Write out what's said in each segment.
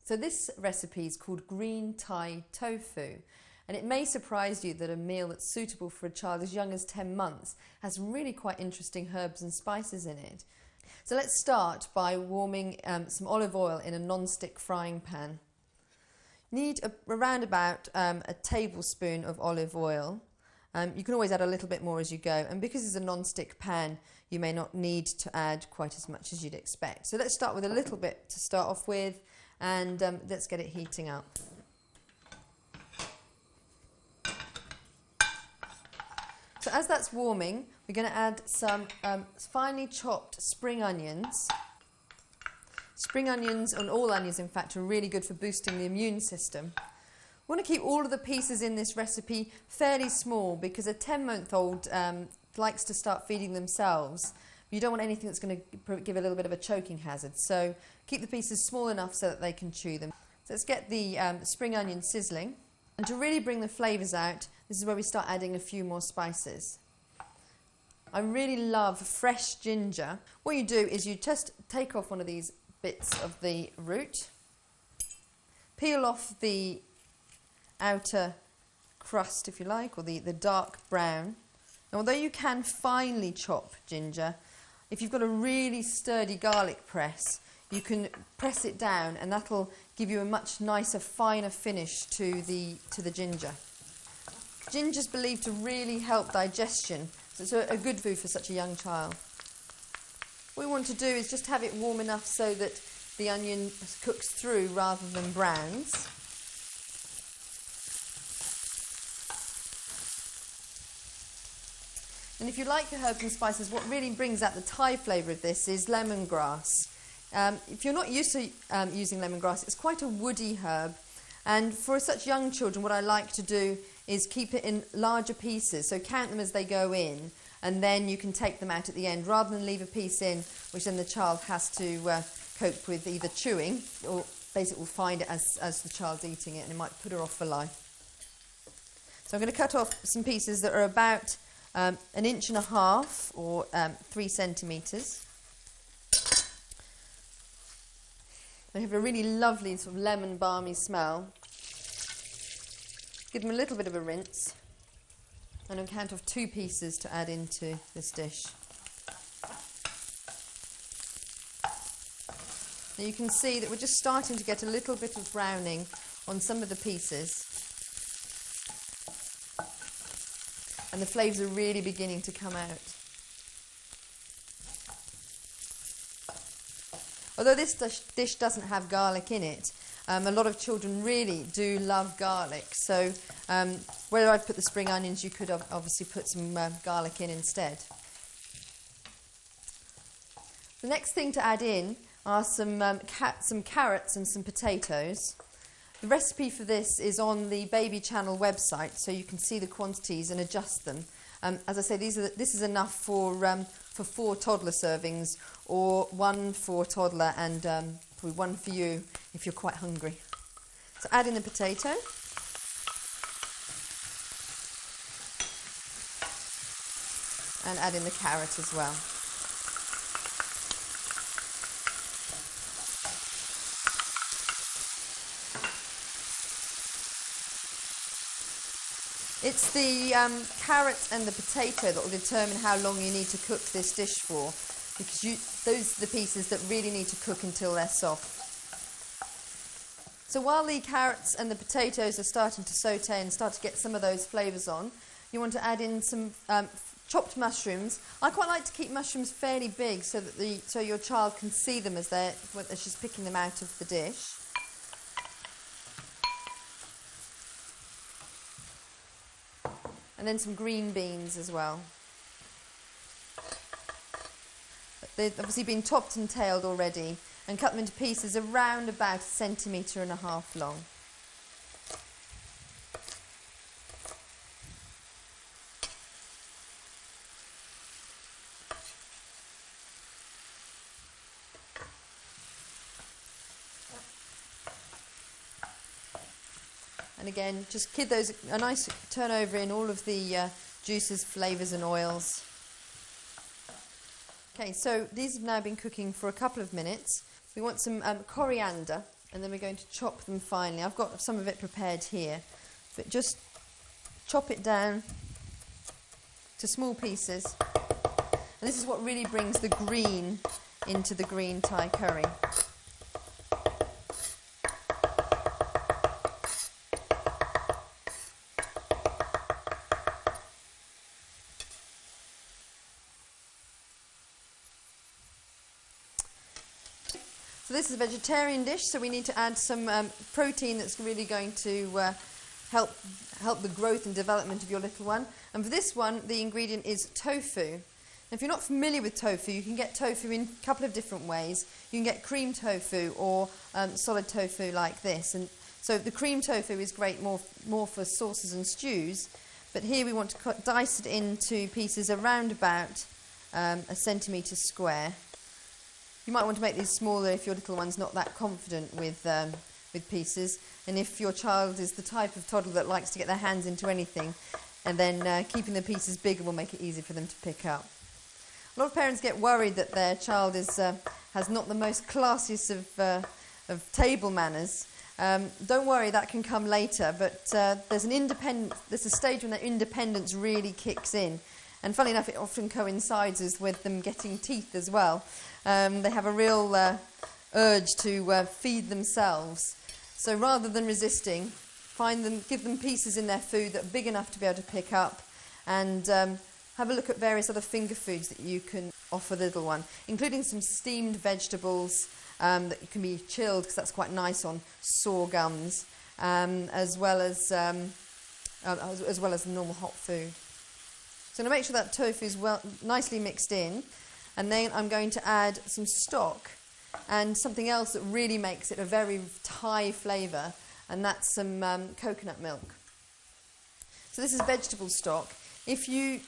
So this recipe is called green Thai tofu, and it may surprise you that a meal that's suitable for a child as young as 10 months has really quite interesting herbs and spices in it. So let's start by warming some olive oil in a non-stick frying pan. You need around about a tablespoon of olive oil. You can always add a little bit more as you go, and because it's a non-stick pan you may not need to add quite as much as you'd expect. So let's start with a little bit to start off with, and let's get it heating up. So as that's warming, we're going to add some finely chopped spring onions. Spring onions, and all onions in fact, are really good for boosting the immune system. We want to keep all of the pieces in this recipe fairly small because a 10-month-old likes to start feeding themselves. You don't want anything that's going to give a little bit of a choking hazard, so keep the pieces small enough so that they can chew them. So let's get the spring onion sizzling, and to really bring the flavours out, this is where we start adding a few more spices. I really love fresh ginger. What you do is you just take off one of these bits of the root, peel off the outer crust if you like, or the dark brown. Now, although you can finely chop ginger, if you've got a really sturdy garlic press, you can press it down and that'll give you a much nicer, finer finish to the ginger. Ginger's believed to really help digestion, so it's a good food for such a young child. What we want to do is just have it warm enough so that the onion cooks through rather than browns. And if you like your herbs and spices, what really brings out the Thai flavour of this is lemongrass. If you're not used to using lemongrass, it's quite a woody herb, and for such young children what I like to do is keep it in larger pieces, so count them as they go in, and then you can take them out at the end rather than leave a piece in which then the child has to cope with either chewing or basically will find it as the child's eating it, and it might put her off for life. So I'm going to cut off some pieces that are about 1.5 inches or 3 centimetres. They have a really lovely sort of lemon balmy smell. Give them a little bit of a rinse, and I'll count off 2 pieces to add into this dish. Now you can see that we're just starting to get a little bit of browning on some of the pieces, and the flavours are really beginning to come out. Although this dish doesn't have garlic in it, a lot of children really do love garlic, so where I've put the spring onions, you could obviously put some garlic in instead. The next thing to add in are some carrots and some potatoes. The recipe for this is on the Baby Channel website, so you can see the quantities and adjust them. As I say, this is enough for 4 toddler servings, or 1 for a toddler and probably 1 for you if you're quite hungry. So add in the potato. And add in the carrot as well. It's the carrot and the potato that will determine how long you need to cook this dish for, because those are the pieces that really need to cook until they're soft. So while the carrots and the potatoes are starting to saute and start to get some of those flavours on, you want to add in some chopped mushrooms. I quite like to keep mushrooms fairly big so that so your child can see them as she's picking them out of the dish. And then some green beans as well. They've obviously been topped and tailed already, and cut them into pieces around about 1.5 centimetres long. And again, just give those a nice turnover in all of the juices, flavours and oils. Okay, so these have now been cooking for a couple of minutes. We want some coriander. And then we're going to chop them finely. I've got some of it prepared here, but just chop it down to small pieces. And this is what really brings the green into the green Thai curry. So this is a vegetarian dish, so we need to add some protein that's really going to help the growth and development of your little one. And for this one, the ingredient is tofu. Now, if you're not familiar with tofu, you can get tofu in a couple of different ways. You can get cream tofu or solid tofu like this. And so the cream tofu is great more for sauces and stews, but here we want to dice it into pieces around about a centimetre square. You might want to make these smaller if your little one's not that confident with pieces, and if your child is the type of toddler that likes to get their hands into anything, and then keeping the pieces bigger will make it easy for them to pick up. A lot of parents get worried that their child has not the most classiest of table manners. Don't worry, that can come later, but there's a stage when their independence really kicks in. And funnily enough, it often coincides with them getting teeth as well. They have a real urge to feed themselves. So rather than resisting, give them pieces in their food that are big enough to be able to pick up, and have a look at various other finger foods that you can offer the little one, including some steamed vegetables that can be chilled, because that's quite nice on sore gums, as well as normal hot food. So I'm going to make sure that tofu is nicely mixed in, and then I'm going to add some stock and something else that really makes it a very Thai flavour, and that's some coconut milk. So this is vegetable stock. If you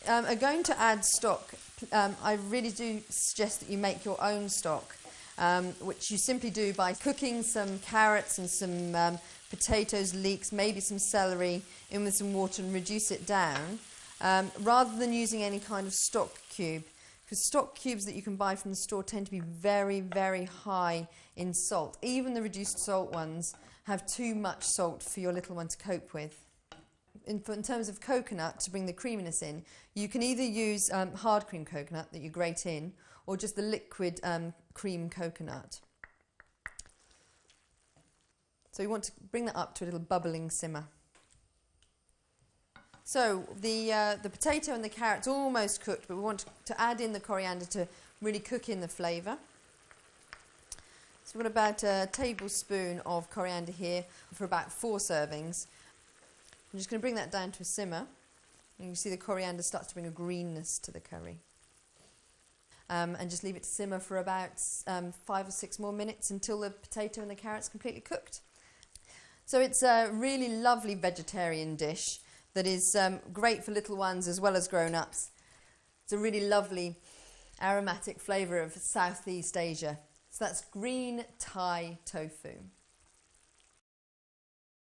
are going to add stock, I really do suggest that you make your own stock, which you simply do by cooking some carrots and some potatoes, leeks, maybe some celery in with some water and reduce it down. Rather than using any kind of stock cube, because stock cubes that you can buy from the store tend to be very, very high in salt. Even the reduced salt ones have too much salt for your little one to cope with. In terms of coconut, to bring the creaminess in, you can either use hard cream coconut that you grate in, or just the liquid cream coconut. So you want to bring that up to a little bubbling simmer. So the potato and the carrot's almost cooked, but we want to add in the coriander to really cook in the flavour. So we've got about a tablespoon of coriander here for about 4 servings. I'm just going to bring that down to a simmer. And you can see the coriander starts to bring a greenness to the curry. And just leave it to simmer for about 5 or 6 more minutes until the potato and the carrot's completely cooked. So it's a really lovely vegetarian dish that is great for little ones as well as grown-ups. It's a really lovely aromatic flavour of Southeast Asia. So that's green Thai tofu.